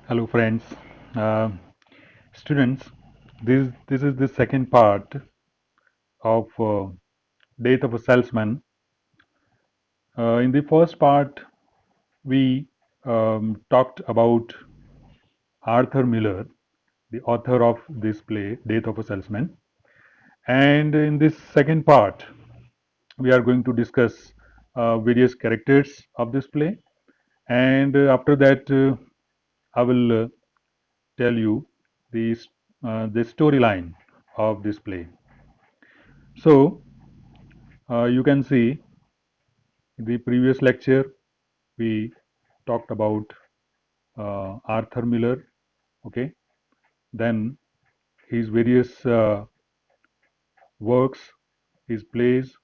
Hello, friends. Uh, Students, this is the second part of Death of a Salesman. In the first part, we talked about Arthur Miller, the author of this play, Death of a Salesman. And in this second part, we are going to discuss various characters of this play. And after that, I will tell you the storyline of this play. So, you can see in the previous lecture we talked about Arthur Miller, okay, then his various works, his plays,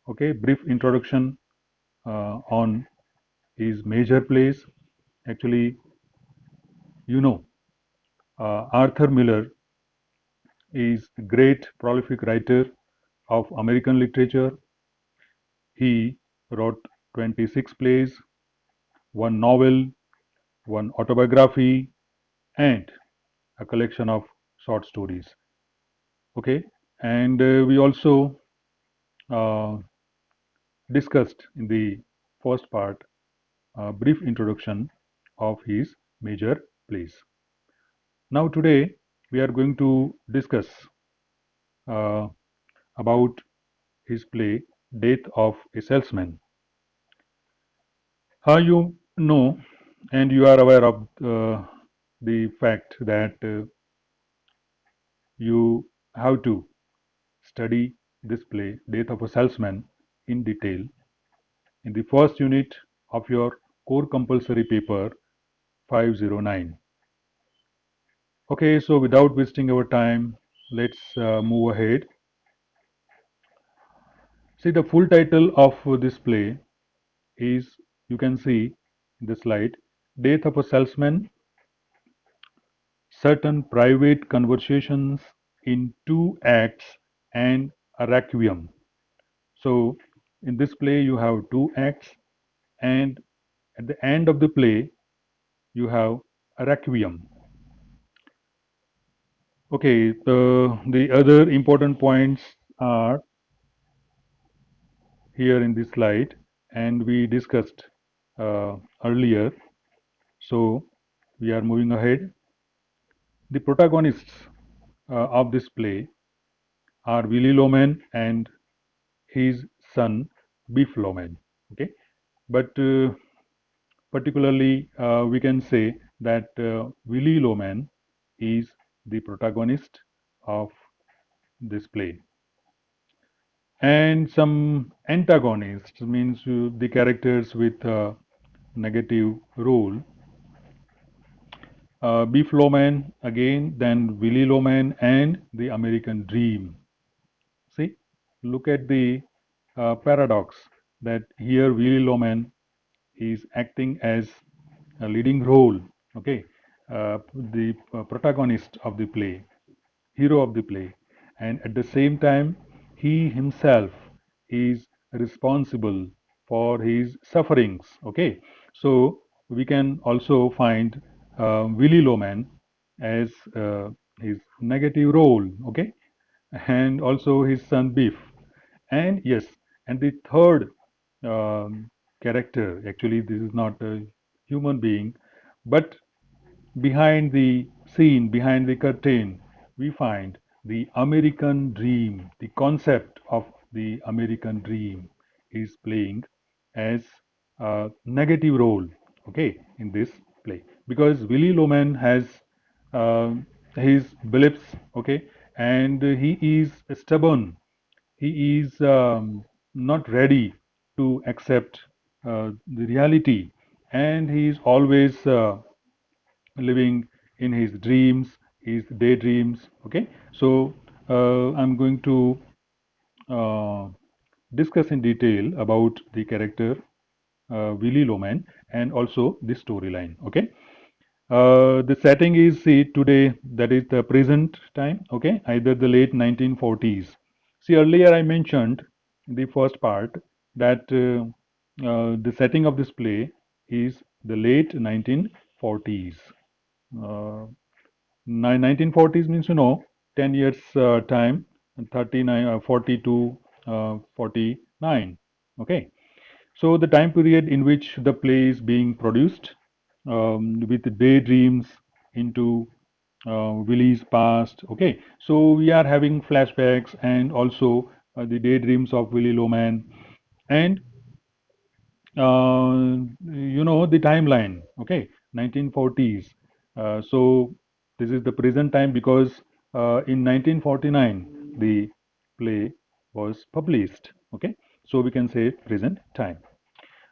okay, brief introduction on his major plays. Actually, you know, Arthur Miller is a great prolific writer of American literature. He wrote 26 plays, one novel, one autobiography, and a collection of short stories. Okay, and we also uh, discussed in the first part a brief introduction of his major plays. Now, today we are going to discuss uh, about his play Death of a Salesman. How you know and you are aware of the fact that you have to study this play, Death of a Salesman, in detail in the first unit of your core compulsory paper 509. Okay, so without wasting our time, let's move ahead. See, the full title of this play is, you can see in the slide, Death of a Salesman, Certain Private Conversations in Two Acts and a Requiem. So, in this play, you have two acts, and at the end of the play, you have a Requiem. Okay, the other important points are here in this slide, and we discussed earlier. So we are moving ahead. The protagonists of this play are Willy Loman and his son Beef Loman. Okay, but particularly we can say that Willy Loman is the protagonist of this play. And some antagonists means the characters with negative role. Beef Loman again, then Willy Loman and the American Dream. See, look at the paradox that here Willy Loman is acting as a leading role, okay, the protagonist of the play, hero of the play, and at the same time he himself is responsible for his sufferings. Okay, so we can also find Willy Loman as his negative role. Okay, and also his son Beef, and yes, and the third um, character, actually this is not a human being, but behind the scene, behind the curtain, we find the American dream. The concept of the American dream is playing as a negative role, okay, in this play. Because Willy Loman has uh, his beliefs, okay, and he is stubborn. He is not ready to accept the reality, and he is always living in his dreams, his daydreams. Okay, so I'm going to uh, discuss in detail about the character Willy Loman and also the storyline. Okay, the setting is, see, today, that is the present time. Okay, either the late 1940s. See, earlier I mentioned in the first part that the setting of this play is the late 1940s. Uh, 1940s means 10 years time, 39, 42, 49. Okay, so the time period in which the play is being produced, with daydreams into Willy's past. Okay, so we are having flashbacks and also the daydreams of Willy Loman, and the timeline. Okay, 1940s. So this is the present time because in 1949 the play was published. Okay, so we can say present time.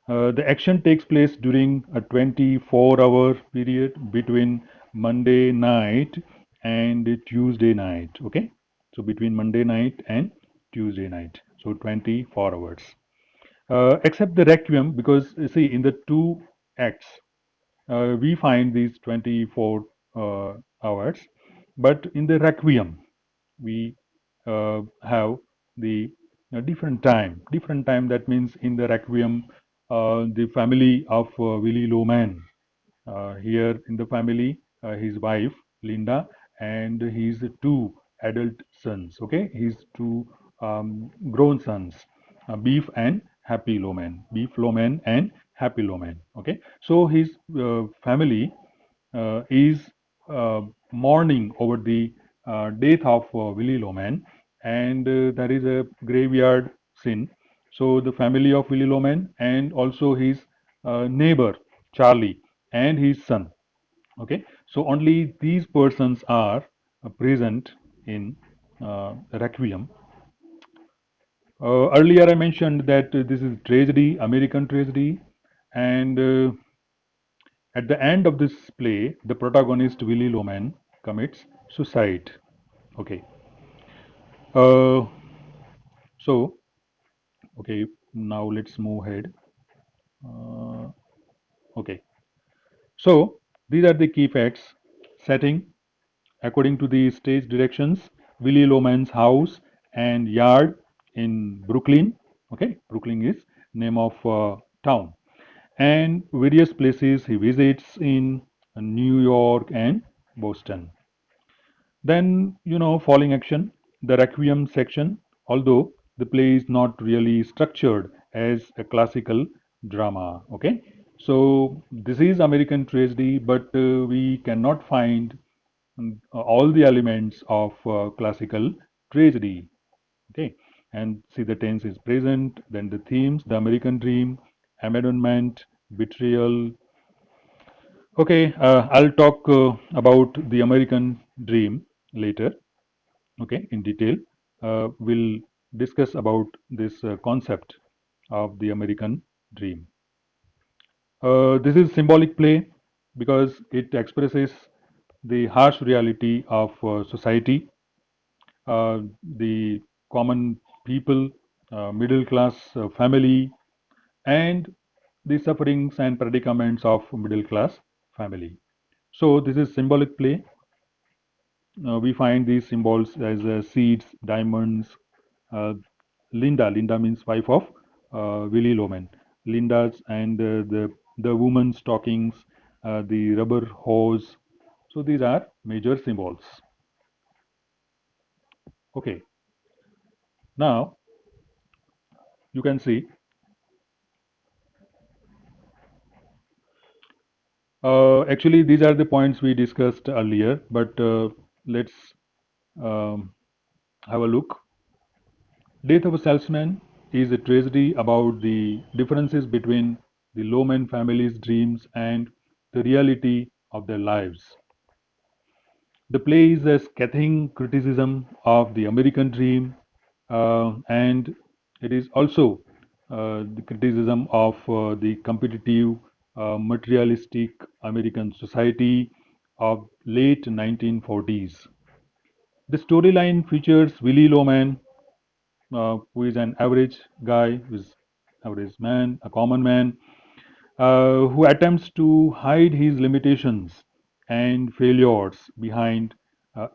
The action takes place during a 24-hour period between Monday night and Tuesday night. Okay, so between Monday night and Tuesday night, so 24 hours. Except the Requiem, because you see, in the two acts, we find these 24 hours, but in the Requiem, we have the different time. That means in the Requiem, the family of Willy Loman, here in the family, his wife Linda and his two adult sons. Okay, his two grown sons, Beef and Happy Loman, Beef Loman and Happy Loman. Okay, so his family is mourning over the death of Willy Loman, and there is a graveyard scene. So the family of Willy Loman and also his neighbor Charlie and his son. Okay, so only these persons are present in Requiem. Earlier, I mentioned that this is tragedy, American tragedy, and at the end of this play, the protagonist Willy Loman commits suicide. Okay, uh, so okay, now let's move ahead. Uh, okay, so these are the key facts. Setting: according to the stage directions, Willy Loman's house and yard in Brooklyn. Okay, Brooklyn is name of town, and various places he visits in New York and Boston. Then, falling action, the Requiem section, although the play is not really structured as a classical drama. Okay, so this is American tragedy, but we cannot find all the elements of classical tragedy. Okay, and see, the tense is present, then the themes: the American dream, abandonment, betrayal. Okay, I'll talk about the American dream later. Okay, in detail. We'll discuss about this concept of the American dream. This is symbolic play because it expresses the harsh reality of society, the common people, middle class family, and the sufferings and predicaments of middle class family. So this is symbolic play. We find these symbols as seeds, diamonds. Uh, Linda means wife of Willy Loman. Linda's and the woman's stockings, the rubber hose. So these are major symbols. Okay, now you can see. Actually, these are the points we discussed earlier, but let's um, have a look. Death of a Salesman is a tragedy about the differences between the Loman family's dreams and the reality of their lives. The play is a scathing criticism of the American dream, and it is also the criticism of the competitive, materialistic American society of late 1940s. The storyline features Willy Loman, who is an average guy, who is average man, a common man, who attempts to hide his limitations and failures behind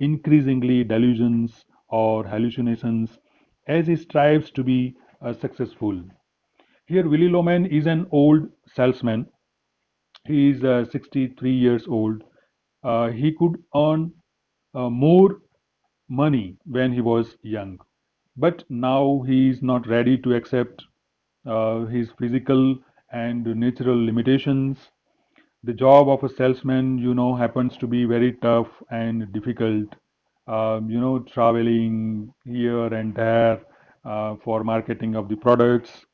increasingly delusions or hallucinations as he strives to be successful. Here, Willy Loman is an old salesman. He is 63 years old, he could earn more money when he was young, but now he is not ready to accept his physical and natural limitations. The job of a salesman, happens to be very tough and difficult. Traveling here and there for marketing of the products.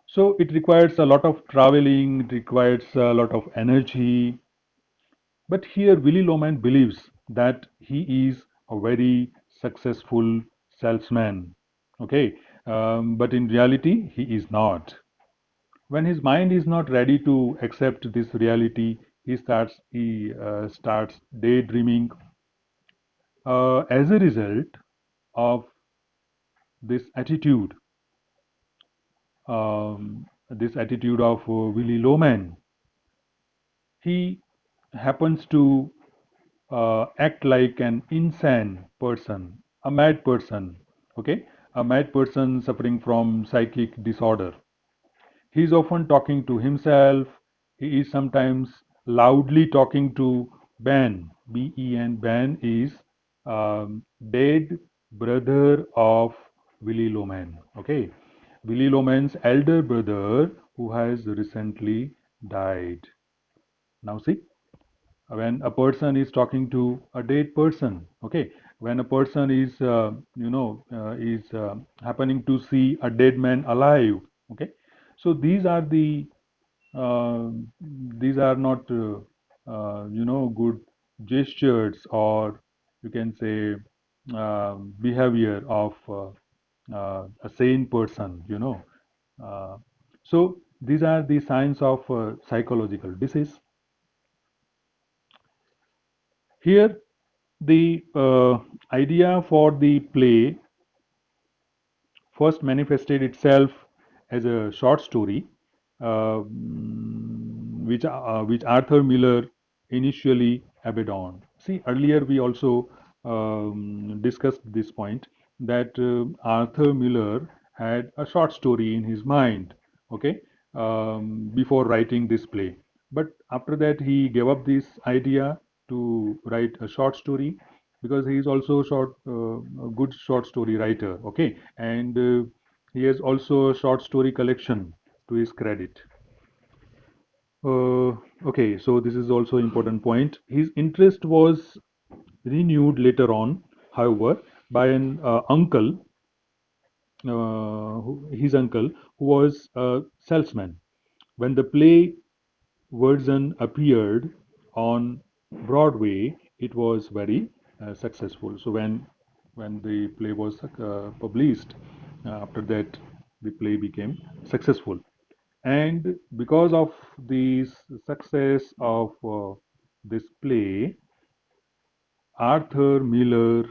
So it requires a lot of traveling, it requires a lot of energy. But here, Willy Loman believes that he is a very successful salesman. Okay, but in reality, he is not. When his mind is not ready to accept this reality, he starts daydreaming. As a result of this attitude, of Willy Loman, he happens to act like an insane person, a mad person, okay, a mad person suffering from psychic disorder. He is often talking to himself. He is sometimes loudly talking to Ben. Ben. Ben is dead brother of Willy Loman. Okay, Willy Loman's elder brother who has recently died. Now see, when a person is talking to a dead person, okay, when a person is happening to see a dead man alive, okay, so uh, these are not good gestures, or you can say behavior of a sane person, uh, so these are the signs of psychological disease. Here, the idea for the play first manifested itself as a short story, which Arthur Miller initially abandoned. See, earlier we also discussed this point that Arthur Miller had a short story in his mind, okay, before writing this play. But after that, he gave up this idea to write a short story because he is also a good short story writer, okay, and he has also a short story collection to his credit. uh, okay, so this is also important point. His interest was renewed later on, however, by an uncle, his uncle, who was a salesman. When the play version appeared on Broadway, it was very successful. So when the play was published, after that the play became successful, and because of the success of this play, Arthur Miller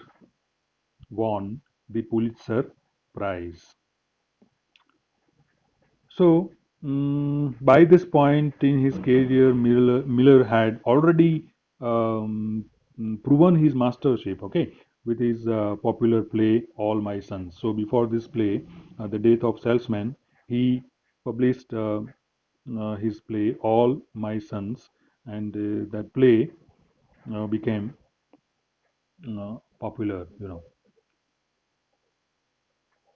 won the Pulitzer Prize. So, by this point in his career, Miller had already proven his mastership, okay, with his popular play All My Sons. So, before this play, The Death of Salesman, he published his play All My Sons, and that play became popular,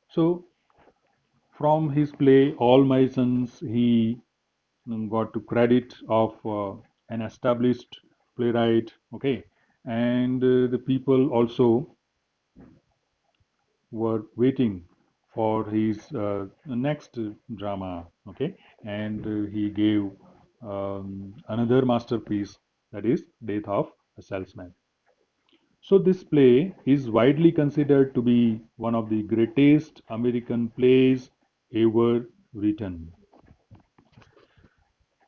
So, from his play All My Sons, he got to credit of an established playwright, okay, and the people also were waiting for his next drama, okay, and he gave another masterpiece, that is Death of a Salesman. So this play is widely considered to be one of the greatest American plays ever written.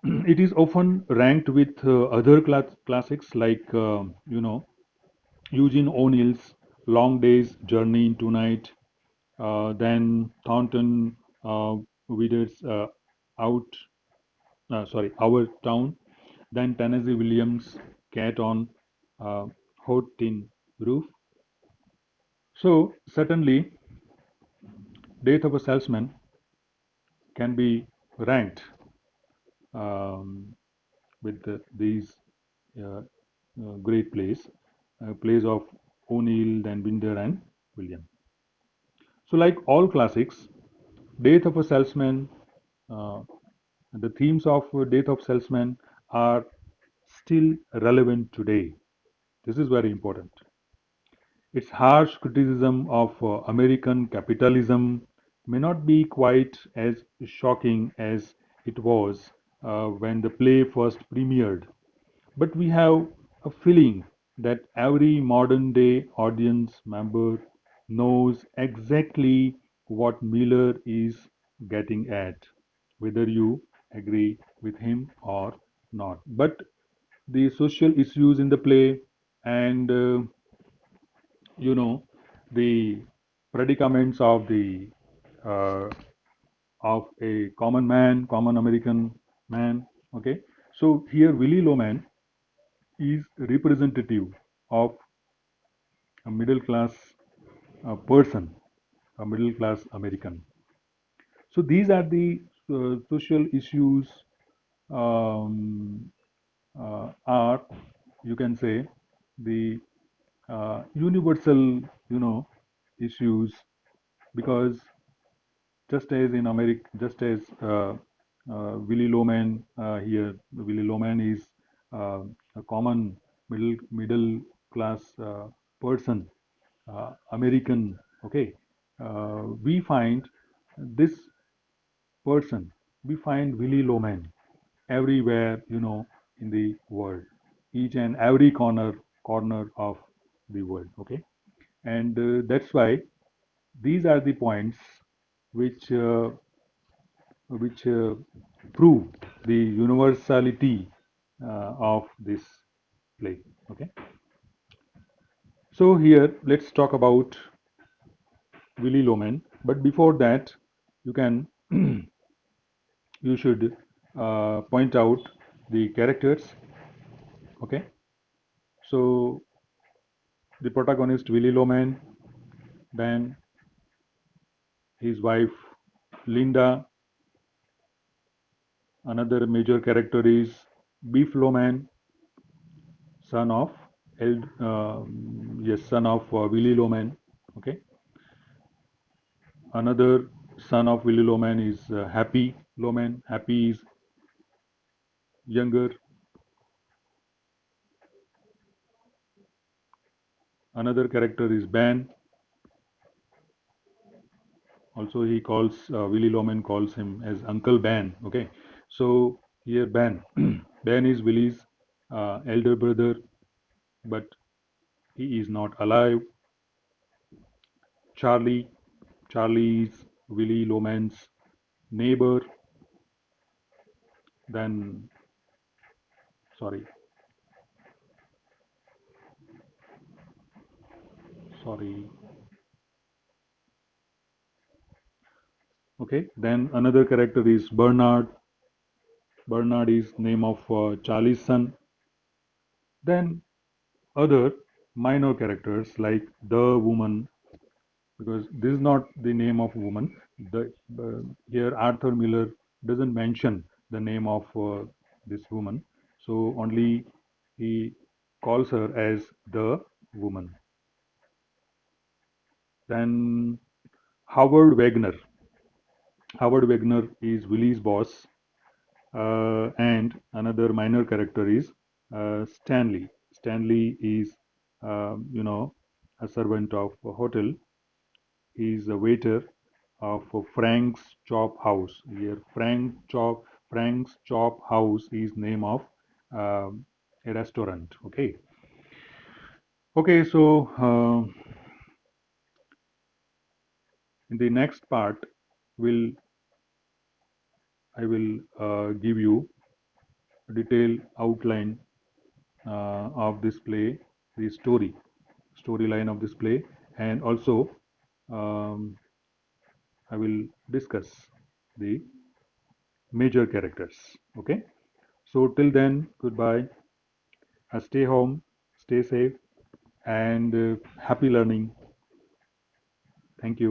It is often ranked with other classics like Eugene O'Neill's Long Day's Journey into Night, then Thornton Wilder's Out, Our Town, then Tennessee Williams' Cat on uh, Hot Tin Roof. So certainly, Death of a Salesman can be ranked um, with these. Uh, great plays of O'Neill, then Binder and William. So, like all classics, Death of a Salesman, uh, the themes of Death of Salesman are still relevant today. This is very important. Its harsh criticism of American capitalism may not be quite as shocking as it was when the play first premiered, but we have a feeling that every modern day audience member knows exactly what Miller is getting at, whether you agree with him or not. But the social issues in the play and you know the predicaments uh, of a common man, common American man. Okay, so here Willie Loman is representative of a middle class person, a middle class American. So these are the social issues um, are, you can say, the universal, issues, because just as in America, just as Willie Loman here, Willie Loman is uh, a common middle class person, American. Okay, we find this person, we find Willie Loman everywhere, in the world, each and every corner of the world. Okay, and that's why these are the points which which prove the universality of this play. Okay, so here let's talk about Willy Loman. But before that, you can you should point out the characters. Okay, so the protagonist Willy Loman, then his wife Linda. Another major character is Beef Loman, son of son of Willy Loman. Okay, another son of Willy Loman is Happy Loman. Happy is younger. Another character is Ben. Also, he calls Willy Loman calls him as Uncle Ben. Okay, so here Ben, Ben is Willy's elder brother, but he is not alive. Charlie, Charlie is Willy Loman's neighbor. Then, sorry, sorry. Okay, then another character is Bernard. Bernard is name of Charlie's son. Then other minor characters like the woman, because this is not the name of woman. The here Arthur Miller doesn't mention the name of this woman, so only he calls her as the woman. Then Howard Wagner. Howard Wagner is Willy's boss, and another minor character is Stanley. Stanley is, a servant of a hotel. He is a waiter of Frank's Chop House. Here, Frank's Chop House is name of a restaurant. Okay. Okay. So in the next part, will I will give you a detailed outline of this play, the storyline of this play, and also um, I will discuss the major characters. Okay, so till then, goodbye. Stay home, stay safe, and happy learning. Thank you.